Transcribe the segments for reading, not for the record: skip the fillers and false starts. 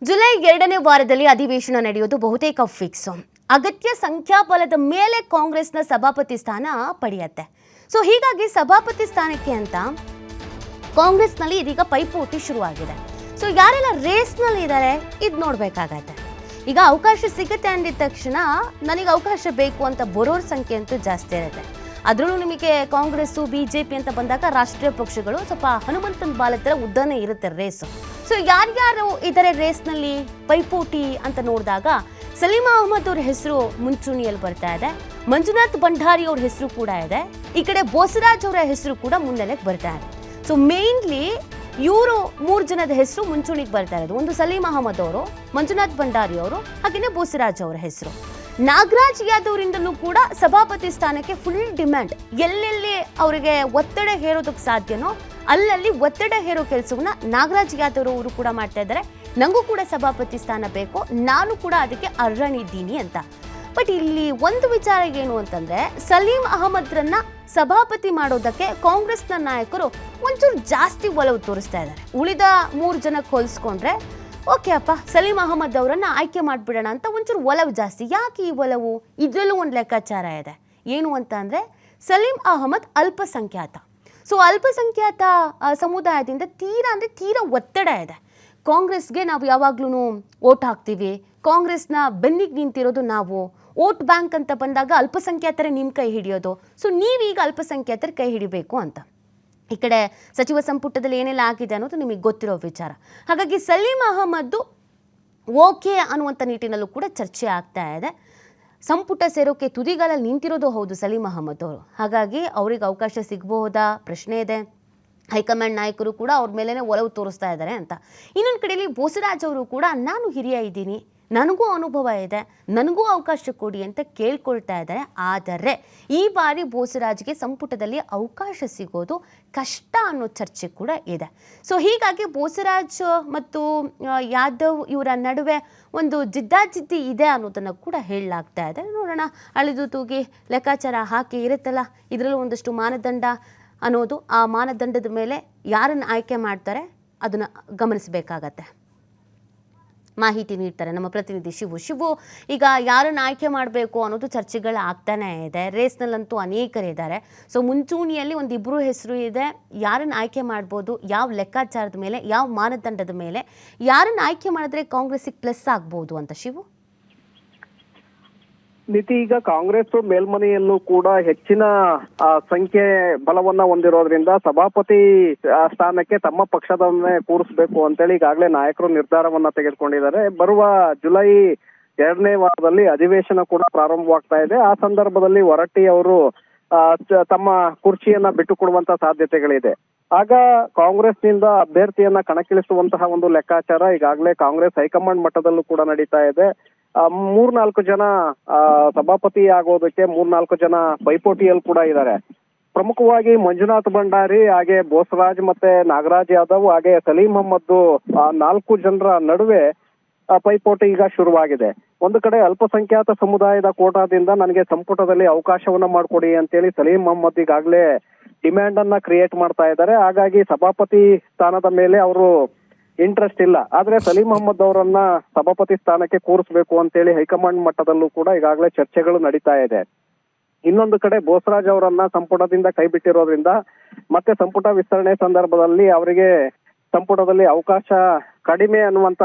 July 2ನೇ ವಾರದಲ್ಲಿ ಅಧಿವೇಶನ ನಡೆಯೋದು ಬಹುತೇಕ ಫಿಕ್ಸ್. ಅಗತ್ಯ ಸಂಖ್ಯಾಬಲದ ಮೇಲೆ ಕಾಂಗ್ರೆಸ್ನ ಸಭಾಪತಿ ಸ್ಥಾನ ಪಡೆಯುತ್ತೆ. ಸೊ ಹೀಗಾಗಿ ಸಭಾಪತಿ ಸ್ಥಾನಕ್ಕೆ ಅಂತ ಕಾಂಗ್ರೆಸ್ನಲ್ಲಿ ಇದೀಗ ಪೈಪೋಟಿ ಶುರುವಾಗಿದೆ. ಸೊ ಯಾರೆಲ್ಲ ರೇಸ್ನಲ್ಲಿ ಇದ್ದಾರೆ ಇದು ನೋಡಬೇಕಾಗತ್ತೆ. ಈಗ ಅವಕಾಶ ಸಿಗುತ್ತೆ ಅಂದಿದ ತಕ್ಷಣ ನನಗೆ ಅವಕಾಶ ಬೇಕು ಅಂತ ಬರೋರ ಸಂಖ್ಯೆ ಅಂತೂ ಜಾಸ್ತಿ ಇರುತ್ತೆ. ಅದರಲ್ಲೂ ನಿಮಗೆ ಕಾಂಗ್ರೆಸ್ಸು ಬಿಜೆಪಿ ಅಂತ ಬಂದಾಗ ರಾಷ್ಟ್ರೀಯ ಪಕ್ಷಗಳು ಸ್ವಲ್ಪ ಹನುಮಂತನ ಬಾಲದ ಉದ್ದನೇ ಇರುತ್ತೆ ರೇಸು. ಸೊ ಯಾರ್ಯಾರು ಇದ್ದಾರೆ ರೇಸ್ನಲ್ಲಿ ಪೈಪೋಟಿ ಅಂತ ನೋಡಿದಾಗ ಸಲೀಂ ಅಹಮದ್ ಅವ್ರ ಹೆಸರು ಮುಂಚೂಣಿಯಲ್ಲಿ ಬರ್ತಾ ಇದೆ. ಮಂಜುನಾಥ್ ಭಂಡಾರಿ ಅವ್ರ ಹೆಸರು ಕೂಡ ಇದೆ. ಈ ಕಡೆ ಬೋಸರಾಜ್ ಅವರ ಹೆಸರು ಕೂಡ ಮುನ್ನೆಲೆಗೆ ಬರ್ತಾ ಇದೆ. ಸೊ ಮೇನ್ಲಿ ಇವರು 3 ಜನದ ಹೆಸರು ಮುಂಚೂಣಿಗೆ ಬರ್ತಾ ಇರೋದು. ಒಂದು ಸಲೀಂ ಅಹಮದ್ ಅವರು, ಮಂಜುನಾಥ್ ಭಂಡಾರಿ ಅವರು, ಹಾಗೆಯೇ ಬೋಸರಾಜ್ ಅವರ ಹೆಸರು. ನಾಗರಾಜ್ ಯಾದವ್ರಿಂದಲೂ ಕೂಡ ಸಭಾಪತಿ ಸ್ಥಾನಕ್ಕೆ ಫುಲ್ ಡಿಮ್ಯಾಂಡ್. ಎಲ್ಲೆಲ್ಲಿ ಅವರಿಗೆ ಒತ್ತಡ ಹೇರೋದಕ್ಕೆ ಸಾಧ್ಯನೋ ಅಲ್ಲಲ್ಲಿ ಒತ್ತಡ ಹೇರೋ ಕೆಲಸವನ್ನ ನಾಗರಾಜ್ ಯಾದವ್ ಅವರು ಕೂಡ ಮಾಡ್ತಾ ಇದ್ದಾರೆ. ನನಗೂ ಕೂಡ ಸಭಾಪತಿ ಸ್ಥಾನ ಬೇಕು, ನಾನು ಕೂಡ ಅದಕ್ಕೆ ಅರ್ಹನಿದ್ದೀನಿ ಅಂತ. ಬಟ್ ಇಲ್ಲಿ ಒಂದು ವಿಚಾರ ಏನು ಅಂತಂದ್ರೆ, ಸಲೀಂ ಅಹಮದ್ರನ್ನ ಸಭಾಪತಿ ಮಾಡೋದಕ್ಕೆ ಕಾಂಗ್ರೆಸ್ನ ನಾಯಕರು ಒಂಚೂರು ಜಾಸ್ತಿ ಒಲವು ತೋರಿಸ್ತಾ ಇದ್ದಾರೆ. ಉಳಿದ 3 ಜನಕ್ಕೆ ಹೋಲಿಸ್ಕೊಂಡ್ರೆ ಓಕೆ ಅಪ್ಪ, ಸಲೀಂ ಅಹಮದ್ ಅವರನ್ನ ಆಯ್ಕೆ ಮಾಡಿಬಿಡೋಣ ಅಂತ ಒಂಚೂರು ಒಲವು ಜಾಸ್ತಿ. ಯಾಕೆ ಈ ಒಲವು? ಇದರಲ್ಲೂ ಒಂದು ಲೆಕ್ಕಾಚಾರ ಇದೆ. ಏನು ಅಂತ ಅಂದರೆ, ಸಲೀಂ ಅಹಮದ್ ಅಲ್ಪಸಂಖ್ಯಾತ. ಸೊ ಅಲ್ಪಸಂಖ್ಯಾತ ಸಮುದಾಯದಿಂದ ತೀರಾ ಒತ್ತಡ ಇದೆ. ಕಾಂಗ್ರೆಸ್ಗೆ ನಾವು ಯಾವಾಗ್ಲೂ ಓಟ್ ಹಾಕ್ತೀವಿ, ಕಾಂಗ್ರೆಸ್ನ ಬೆನ್ನಿಗೆ ನಿಂತಿರೋದು ನಾವು, ವೋಟ್ ಬ್ಯಾಂಕ್ ಅಂತ ಬಂದಾಗ ಅಲ್ಪಸಂಖ್ಯಾತರೇ ನಿಮ್ಮ ಕೈ ಹಿಡಿಯೋದು. ಸೊ ನೀವೀಗ ಅಲ್ಪಸಂಖ್ಯಾತರ ಕೈ ಹಿಡಿಬೇಕು ಅಂತ. ಈ ಕಡೆ ಸಚಿವ ಸಂಪುಟದಲ್ಲಿ ಏನೆಲ್ಲ ಆಗಿದೆ ಅನ್ನೋದು ನಿಮಗೆ ಗೊತ್ತಿರೋ ವಿಚಾರ. ಹಾಗಾಗಿ ಸಲೀಂ ಅಹಮದ್ ಓಕೆ ಅನ್ನುವಂಥ ನಿಟ್ಟಿನಲ್ಲೂ ಕೂಡ ಚರ್ಚೆ ಆಗ್ತಾ ಇದೆ. ಸಂಪುಟ ಸೇರೋಕೆ ತುದಿಗಾಲಲ್ಲಿ ನಿಂತಿರೋದು ಹೌದು ಸಲೀಂ ಅಹಮದ್ ಅವರು. ಹಾಗಾಗಿ ಅವ್ರಿಗೆ ಅವಕಾಶ ಸಿಗಬಹುದಾ ಪ್ರಶ್ನೆ ಇದೆ. ಹೈಕಮಾಂಡ್ ನಾಯಕರು ಕೂಡ ಅವ್ರ ಮೇಲೇ ಒಲವು ತೋರಿಸ್ತಾ ಇದ್ದಾರೆ ಅಂತ. ಇನ್ನೊಂದು ಕಡೆಯಲ್ಲಿ ಬೋಸರಾಜ್ ಅವರು ಕೂಡ ನಾನು ಹಿರಿಯ ಇದ್ದೀನಿ, ನನಗೂ ಅನುಭವ ಇದೆ, ನನಗೂ ಅವಕಾಶ ಕೊಡಿ ಅಂತ ಕೇಳ್ಕೊಳ್ತಾ ಇದ್ದಾರೆ. ಆದರೆ ಈ ಬಾರಿ ಬೋಸರಾಜ್ಗೆ ಸಂಪುಟದಲ್ಲಿ ಅವಕಾಶ ಸಿಗೋದು ಕಷ್ಟ ಅನ್ನೋ ಚರ್ಚೆ ಕೂಡ ಇದೆ. ಸೊ ಹೀಗಾಗಿ ಬೋಸರಾಜ್ ಮತ್ತು ಯಾದವ್ ಇವರ ನಡುವೆ ಒಂದು ಜಿದ್ದಾಜಿದ್ದಿ ಇದೆ ಅನ್ನೋದನ್ನು ಕೂಡ ಹೇಳಲಾಗ್ತಾ ಇದೆ. ನೋಡೋಣ, ಅಳಿದು ತೂಗಿ ಲೆಕ್ಕಾಚಾರ ಹಾಕಿ ಇರುತ್ತಲ್ಲ, ಇದರಲ್ಲೂ ಒಂದಷ್ಟು ಮಾನದಂಡ ಅನ್ನೋದು, ಆ ಮಾನದಂಡದ ಮೇಲೆ ಯಾರನ್ನು ಆಯ್ಕೆ ಮಾಡ್ತಾರೆ ಅದನ್ನು ಗಮನಿಸಬೇಕಾಗತ್ತೆ. ಮಾಹಿತಿ ನೀಡ್ತಾರೆ ನಮ್ಮ ಪ್ರತಿನಿಧಿ ಶಿವು. ಈಗ ಯಾರನ್ನು ಆಯ್ಕೆ ಮಾಡಬೇಕು ಅನ್ನೋದು ಚರ್ಚೆಗಳು ಆಗ್ತಾನೆ ಇದೆ. ರೇಸ್ನಲ್ಲಂತೂ ಅನೇಕರಿದ್ದಾರೆ. ಸೊ ಮುಂಚೂಣಿಯಲ್ಲಿ 1-2 ಹೆಸರು ಇದೆ. ಯಾರನ್ನು ಆಯ್ಕೆ ಮಾಡ್ಬೋದು, ಯಾವ ಲೆಕ್ಕಾಚಾರದ ಮೇಲೆ, ಯಾವ ಮಾನದಂಡದ ಮೇಲೆ ಯಾರನ್ನು ಆಯ್ಕೆ ಮಾಡಿದ್ರೆ ಕಾಂಗ್ರೆಸ್ಸಿಗೆ ಪ್ಲಸ್ ಆಗ್ಬೋದು ಅಂತ ಶಿವು? ನೀತಿ, ಈಗ ಕಾಂಗ್ರೆಸ್ ಮೇಲ್ಮನೆಯಲ್ಲೂ ಕೂಡ ಹೆಚ್ಚಿನ ಸಂಖ್ಯೆ ಬಲವನ್ನ ಹೊಂದಿರೋದ್ರಿಂದ ಸಭಾಪತಿ ಸ್ಥಾನಕ್ಕೆ ತಮ್ಮ ಪಕ್ಷದವನ್ನೇ ಕೂರಿಸಬೇಕು ಅಂತೇಳಿ ಈಗಾಗಲೇ ನಾಯಕರು ನಿರ್ಧಾರವನ್ನ ತೆಗೆದುಕೊಂಡಿದ್ದಾರೆ. ಬರುವ ಜುಲೈ 2ನೇ ವಾರದಲ್ಲಿ ಅಧಿವೇಶನ ಕೂಡ ಪ್ರಾರಂಭವಾಗ್ತಾ ಇದೆ. ಆ ಸಂದರ್ಭದಲ್ಲಿ ಹೊರಟ್ಟಿ ಅವರು ತಮ್ಮ ಕುರ್ಚಿಯನ್ನ ಬಿಟ್ಟುಕೊಡುವಂತ ಸಾಧ್ಯತೆಗಳಿದೆ. ಆಗ ಕಾಂಗ್ರೆಸ್ನಿಂದ ಅಭ್ಯರ್ಥಿಯನ್ನ ಕಣಕ್ಕಿಳಿಸುವಂತಹ ಒಂದು ಲೆಕ್ಕಾಚಾರ ಈಗಾಗಲೇ ಕಾಂಗ್ರೆಸ್ ಹೈಕಮಾಂಡ್ ಮಟ್ಟದಲ್ಲೂ ಕೂಡ ನಡೀತಾ ಇದೆ. 3-4 ಜನ ಸಭಾಪತಿ ಆಗೋದಕ್ಕೆ 3-4 ಜನ ಪೈಪೋಟಿಯಲ್ಲಿ ಕೂಡ ಇದ್ದಾರೆ. ಪ್ರಮುಖವಾಗಿ ಮಂಜುನಾಥ್ ಭಂಡಾರಿ, ಹಾಗೆ ಬೋಸರಾಜ್ ಮತ್ತೆ ನಾಗರಾಜ್ ಯಾದವ್, ಹಾಗೆ ಸಲೀಂ ಅಹಮದ್ 4 ಜನರ ನಡುವೆ ಪೈಪೋಟಿ ಈಗ ಶುರುವಾಗಿದೆ. ಒಂದು ಕಡೆ ಅಲ್ಪಸಂಖ್ಯಾತ ಸಮುದಾಯದ ಕೋಟಾದಿಂದ ನನಗೆ ಸಂಪುಟದಲ್ಲಿ ಅವಕಾಶವನ್ನ ಮಾಡಿಕೊಡಿ ಅಂತೇಳಿ ಸಲೀಂ ಅಹಮದ್ ಈಗಾಗಲೇ ಡಿಮ್ಯಾಂಡ್ ಅನ್ನ ಕ್ರಿಯೇಟ್ ಮಾಡ್ತಾ ಇದ್ದಾರೆ. ಹಾಗಾಗಿ ಸಭಾಪತಿ ಸ್ಥಾನದ ಮೇಲೆ ಅವರು ಇಂಟ್ರೆಸ್ಟ್ ಇಲ್ಲ. ಆದ್ರೆ ಸಲೀಂ ಅಹಮದ್ ಅವರನ್ನ ಸಭಾಪತಿ ಸ್ಥಾನಕ್ಕೆ ಕೂರಿಸಬೇಕು ಅಂತೇಳಿ ಹೈಕಮಾಂಡ್ ಮಟ್ಟದಲ್ಲೂ ಕೂಡ ಈಗಾಗಲೇ ಚರ್ಚೆಗಳು ನಡೀತಾ ಇದೆ. ಇನ್ನೊಂದು ಕಡೆ ಬೋಸರಾಜ್ ಅವರನ್ನ ಸಂಪುಟದಿಂದ ಕೈ ಬಿಟ್ಟಿರೋದ್ರಿಂದ ಮತ್ತೆ ಸಂಪುಟ ವಿಸ್ತರಣೆ ಸಂದರ್ಭದಲ್ಲಿ ಅವರಿಗೆ ಸಂಪುಟದಲ್ಲಿ ಅವಕಾಶ ಕಡಿಮೆ ಅನ್ನುವಂತ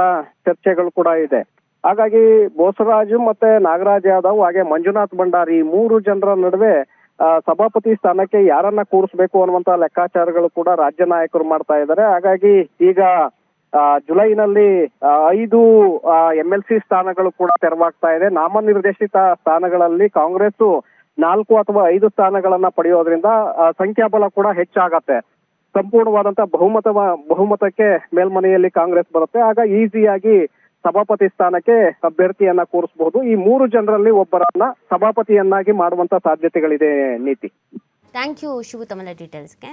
ಚರ್ಚೆಗಳು ಕೂಡ ಇದೆ. ಹಾಗಾಗಿ ಬೋಸರಾಜು ಮತ್ತೆ ನಾಗರಾಜ್ ಯಾದವ್ ಹಾಗೆ ಮಂಜುನಾಥ್ ಭಂಡಾರಿ 3 ಜನರ ನಡುವೆ ಸಭಾಪತಿ ಸ್ಥಾನಕ್ಕೆ ಯಾರನ್ನ ಕೂರಿಸಬೇಕು ಅನ್ನುವಂತ ಲೆಕ್ಕಾಚಾರಗಳು ಕೂಡ ರಾಜ್ಯ ನಾಯಕರು ಮಾಡ್ತಾ ಇದ್ದಾರೆ. ಹಾಗಾಗಿ ಈಗ ಜುಲೈನಲ್ಲಿ 5 MLC ಸ್ಥಾನಗಳು ಕೂಡ ತೆರವಾಗ್ತಾ ಇದೆ. ನಾಮನಿರ್ದೇಶಿತ ಸ್ಥಾನಗಳಲ್ಲಿ ಕಾಂಗ್ರೆಸ್ 4 ಅಥವಾ 5 ಸ್ಥಾನಗಳನ್ನ ಪಡೆಯೋದ್ರಿಂದ ಸಂಖ್ಯಾಬಲ ಕೂಡ ಹೆಚ್ಚಾಗತ್ತೆ. ಸಂಪೂರ್ಣವಾದಂತ ಬಹುಮತಕ್ಕೆ ಮೇಲ್ಮನೆಯಲ್ಲಿ ಕಾಂಗ್ರೆಸ್ ಬರುತ್ತೆ. ಆಗ ಈಸಿಯಾಗಿ ಸಭಾಪತಿ ಸ್ಥಾನಕ್ಕೆ ಅಭ್ಯರ್ಥಿಯನ್ನ ಕೂರಿಸಬಹುದು. ಈ 3 ಜನರಲ್ಲಿ ಒಬ್ಬರನ್ನ ಸಭಾಪತಿಯನ್ನಾಗಿ ಮಾಡುವಂತ ಸಾಧ್ಯತೆಗಳಿದೆ. ನೀತಿ, ಥ್ಯಾಂಕ್ ಯು ಶಿವು ತಮ್ಮ ಡೀಟೇಲ್ಸ್ಗೆ.